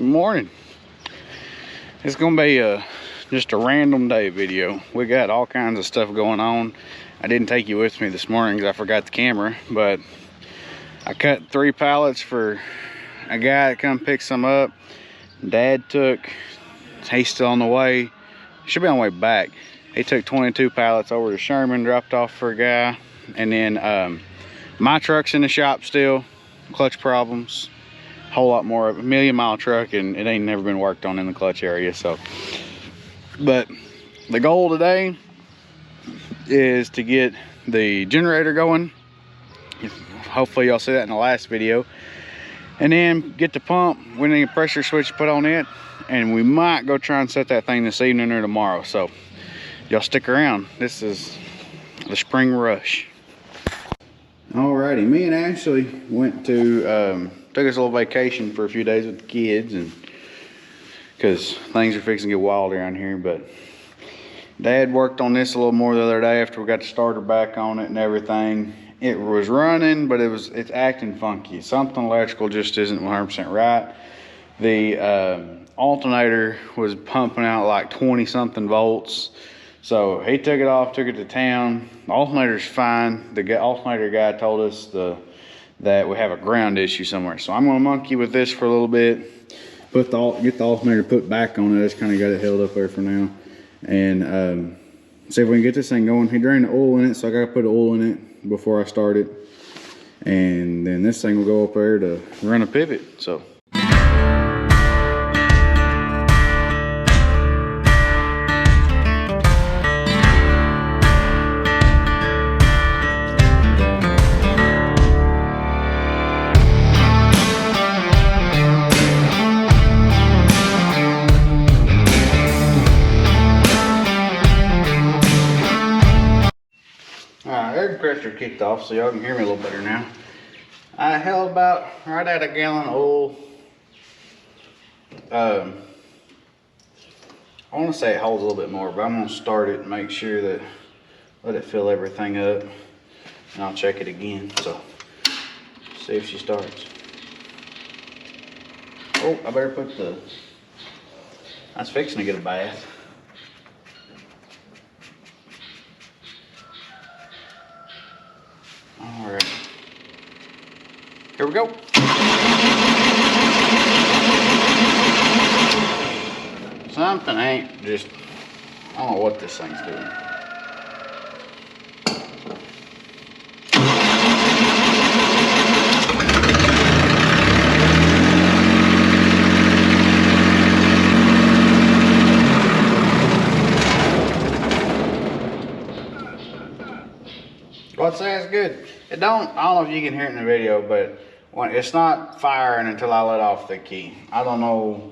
Morning. It's gonna be just a random day video. We got all kinds of stuff going on. I didn't take you with me this morning because I forgot the camera, but I cut 3 pallets for a guy that come pick some up. Dad took, he's still on the way, should be on the way back. He took 22 pallets over to Sherman, dropped off for a guy. And then my truck's in the shop still, clutch problems, whole lot more of a 1,000,000-mile truck, and it ain't never been worked on in the clutch area. So, but the goal today is to get the generator going. Hopefully y'all see that in the last video. And then get the pump. We need a pressure switch put on it, and we might go try and set that thing this evening or tomorrow. So y'all stick around. This is the spring rush. Alrighty, me and Ashley went to took us a little vacation for a few days with the kids, and because things are fixing to get wild around here. But Dad worked on this a little more the other day after we got the starter back on it and everything. It was running, but it's acting funky. Something electrical just isn't 100% right. The alternator was pumping out like 20 something volts. So he took it off, took it to town. The alternator's fine. The alternator guy told us that we have a ground issue somewhere. So I'm gonna monkey with this for a little bit, get the alternator put back on it. I just kind of got it held up there for now, and see if we can get this thing going. He drained the oil in it, so I gotta put oil in it before I start it, and then this thing will go up there to run a pivot. So air compressor kicked off, so y'all can hear me a little better now. I held about right at a gallon of oil. I want to say it holds a little bit more, but I'm going to start it and make sure that let it fill everything up, and I'll check it again. So see if she starts. Oh, I better put I was fixing to get a bath. Alright, here we go. Something ain't just, I don't know what this thing's doing. Well, it says good. I don't know if you can hear it in the video, but it's not firing until I let off the key. I don't know.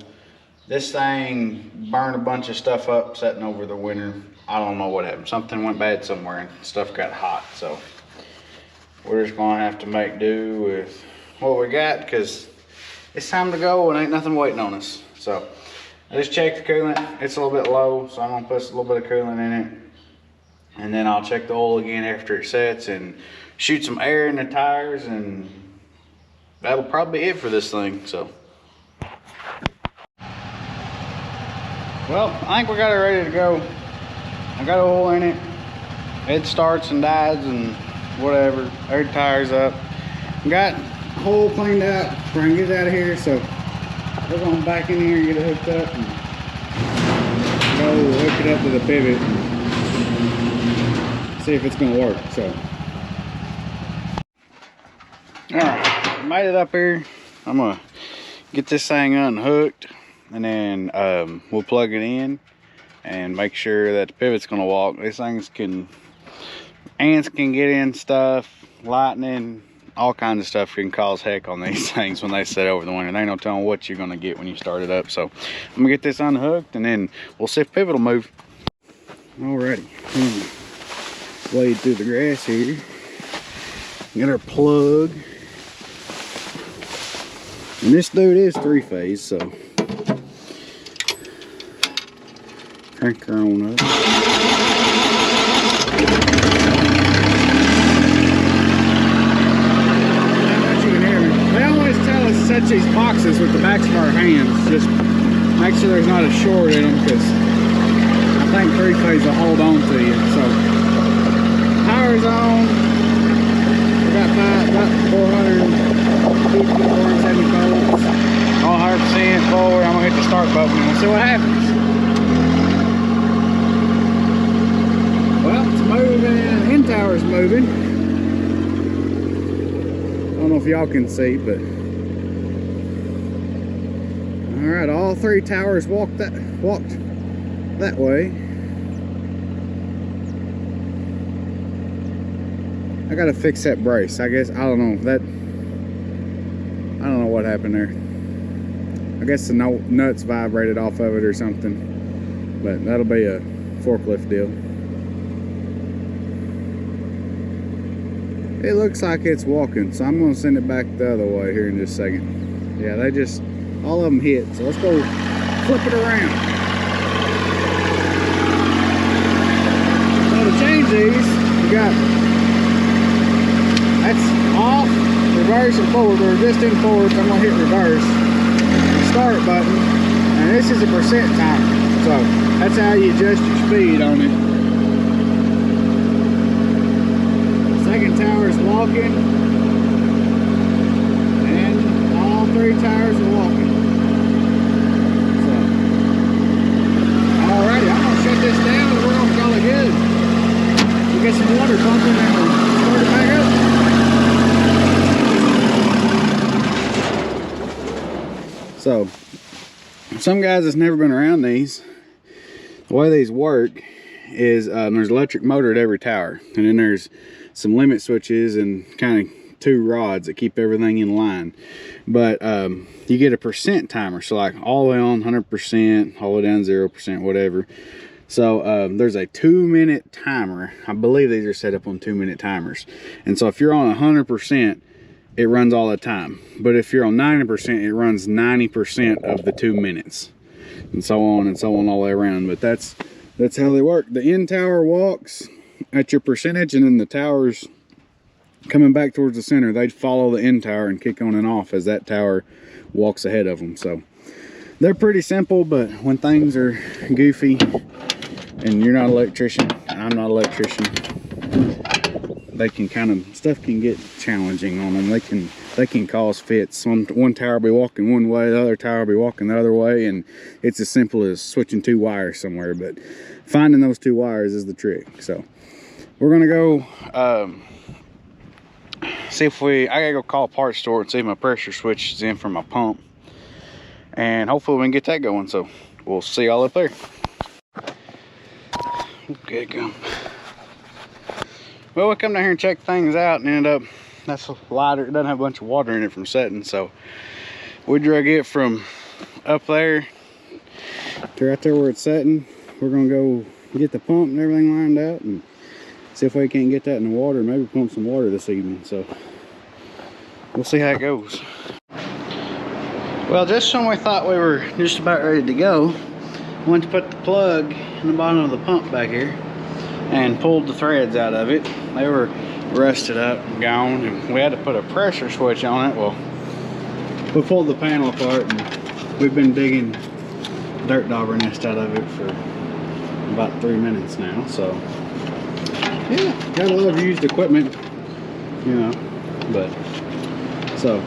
This thing burned a bunch of stuff up setting over the winter. I don't know what happened. Something went bad somewhere and stuff got hot. So we're just gonna have to make do with what we got, because it's time to go and ain't nothing waiting on us. So I just checked the coolant. It's a little bit low, so I'm gonna put a little bit of coolant in it. And then I'll check the oil again after it sets and shoot some air in the tires, and that'll probably be it for this thing. So, well, I think we got it ready to go. I got oil in it. It starts and dies and whatever. Air the tires up. Got the hole cleaned out so I can get it out of here. So we're going back in here and get it hooked up and go hook it up to the pivot. See if it's gonna work. So, all right, made it up here. I'm gonna get this thing unhooked, and then we'll plug it in and make sure that the pivot's gonna walk. These things ants can get in stuff, lightning, all kinds of stuff can cause heck on these things when they set over the winter. There ain't no telling what you're gonna get when you start it up. So I'm gonna get this unhooked, and then we'll see if the pivot will move. Alrighty. Wade through the grass here. Get our plug. And this dude is 3-phase, so crank her on up. You can hear me. They always tell us touch these boxes with the backs of our hands. Just make sure there's not a short in them, because I think three-phase will hold on to you. So, power's on. We got about 450, 470 volts. All 100% forward. I'm gonna hit the start button and we'll see what happens. Well, it's moving. End tower's moving. I don't know if y'all can see, but all right, all three towers walked that way. I gotta fix that brace. I guess I don't know what happened there. I guess the nuts vibrated off of it or something, but that'll be a forklift deal. It looks like it's walking, so I'm going to send it back the other way here in just a second. Yeah, all of them hit, so let's go flip it around. So to change these, we got, that's off, reverse, and forward. We're just in forward, so I'm going to hit reverse. Start button, and this is a percent timer, so that's how you adjust your speed on it. Second tower is walking, and all three tires are walking. So, alrighty, I'm gonna shut this down and we're gonna call it good. We'll get some water pumping and we'll start it back up. So, some guys that's never been around these, the way these work is there's an electric motor at every tower, and then there's some limit switches and kind of two rods that keep everything in line. But you get a percent timer, so like all the way on 100%, all the way down 0%, whatever. So there's a 2-minute timer. I believe these are set up on 2-minute timers, and so if you're on 100%, it runs all the time. But if you're on 90%, it runs 90% of the 2 minutes, and so on all the way around. But that's how they work. The end tower walks at your percentage, and then the towers coming back towards the center, they'd follow the end tower and kick on and off as that tower walks ahead of them. So they're pretty simple, but when things are goofy and you're not an electrician and I'm not an electrician, they can stuff can get challenging on them. They can cause fits. One tower will be walking one way, the other tower will be walking the other way, and it's as simple as switching 2 wires somewhere, but finding those 2 wires is the trick. So we're gonna go see if I gotta go call a parts store and see if my pressure switch is in for my pump, and hopefully we can get that going. So we'll see y'all up there. Okay, go. Well, we come down here and check things out, and ended up that's a lighter. It doesn't have a bunch of water in it from setting, so we drug it from up there to right there where it's setting. We're gonna go get the pump and everything lined out and see if we can't get that in the water, maybe pump some water this evening. So we'll see how it goes. Well, just when we thought we were just about ready to go, I went to put the plug in the bottom of the pump back here and pulled the threads out of it. They were rusted up and gone, and we had to put a pressure switch on it. Well, we pulled the panel apart, and we've been digging dirt dauber nest out of it for about 3 minutes now. So yeah, got a lot of used equipment, you know, but so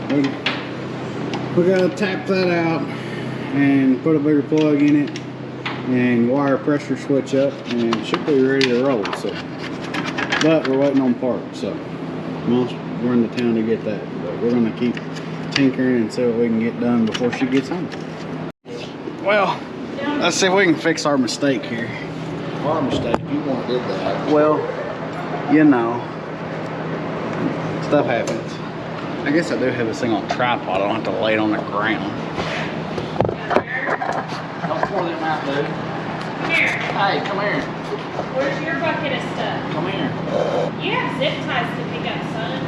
we gotta tap that out and put a bigger plug in it and wire a pressure switch up, and it should be ready to roll. So, but we're waiting on parts, so Mom's run to town to get that. But we're gonna keep tinkering and see what we can get done before she gets home. Well, let's see if we can fix our mistake here. Our mistake, you won't do that. Well, you know, stuff happens. I guess I do have this thing on tripod. I don't have to lay it on the ground. Don't pour them out, dude. Come here. Hey, come here. Where's your bucket of stuff? Come here. You have zip ties to pick up, son.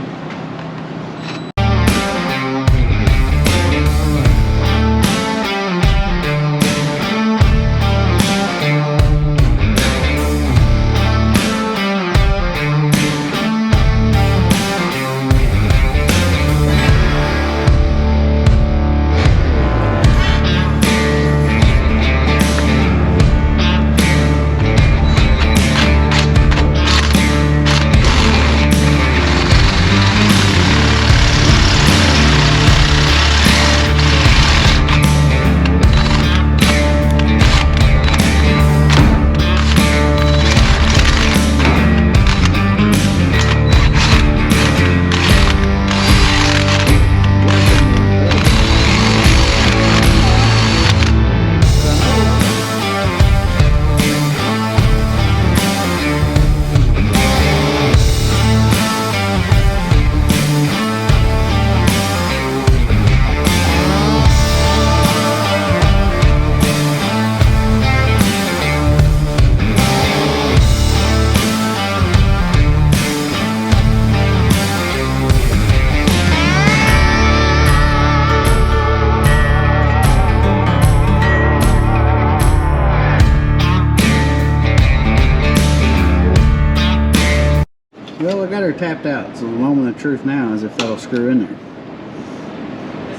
I got her tapped out, so the moment of truth now is if that'll screw in there.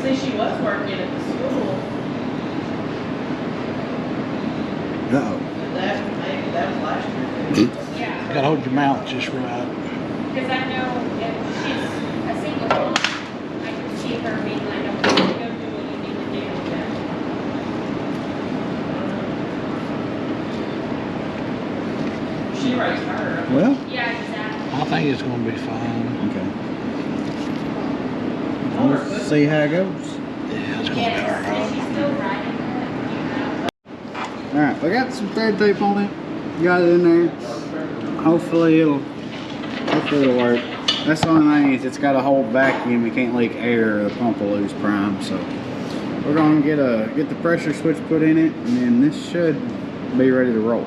See, she was working at the school. Uh-oh. Maybe that was last year. Yeah. Gotta hold your mouth just right. Because I know if she's a single mom, I can see her being like, I'm going to go do what you need to do. She raised her. Well, Yeah, exactly. I think it's gonna be fine. okay. We'll see how it goes. Yeah, it's gonna Yes, be alright. is she still riding that? Alright, we got some thread tape on it. Got it in there. Hopefully it'll work. That's the only thing is it's got a hold vacuum. You can't leak air or the pump will lose prime. So we're gonna get the pressure switch put in it, and then this should be ready to roll.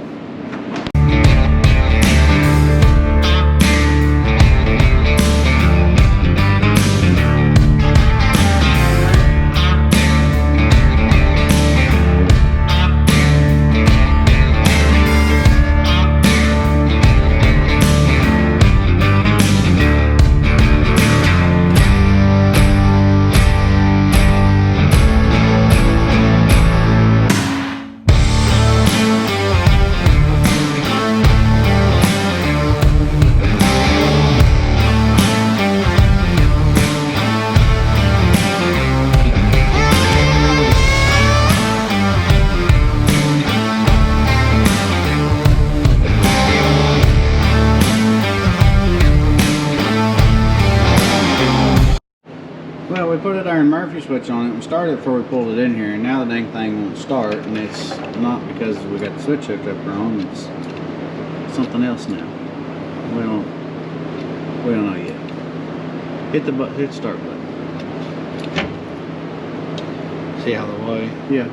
Well, we put a darn Murphy switch on it. We started before we pulled it in here, and now the dang thing won't start. And it's not because we got the switch hooked up wrong. It's something else now. We don't know yet. Hit the start button. See how the way? Yeah.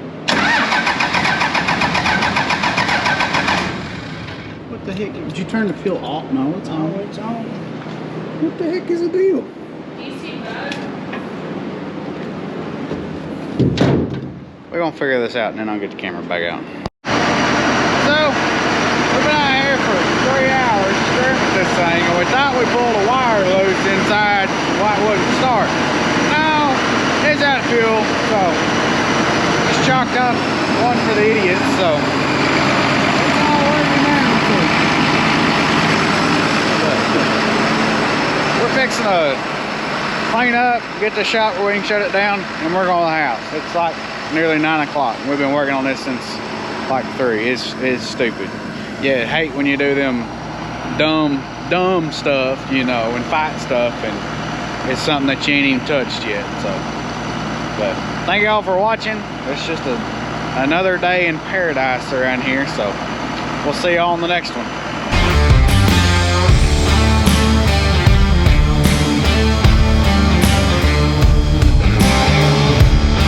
What the heck? Did you turn the fuel off? No, it's on. Oh, it's on. What the heck is the deal? Do you see bugs? We're gonna figure this out and then I'll get the camera back out. So, we've been out here for 3 hours screwing with this thing, and we thought we pulled a wire loose inside why it wouldn't start. No, it's out of fuel, so just chalked up one for the idiots, so it's all working now. We're fixing to clean up, get the shop where we can shut it down, and we're going to the house. It's like nearly 9 o'clock. We've been working on this since like 3. It's stupid. Yeah, I hate when you do them dumb stuff, you know, and fight stuff, and it's something that you ain't even touched yet. So, but thank y'all for watching. It's just another day in paradise around here. So we'll see y'all on the next one.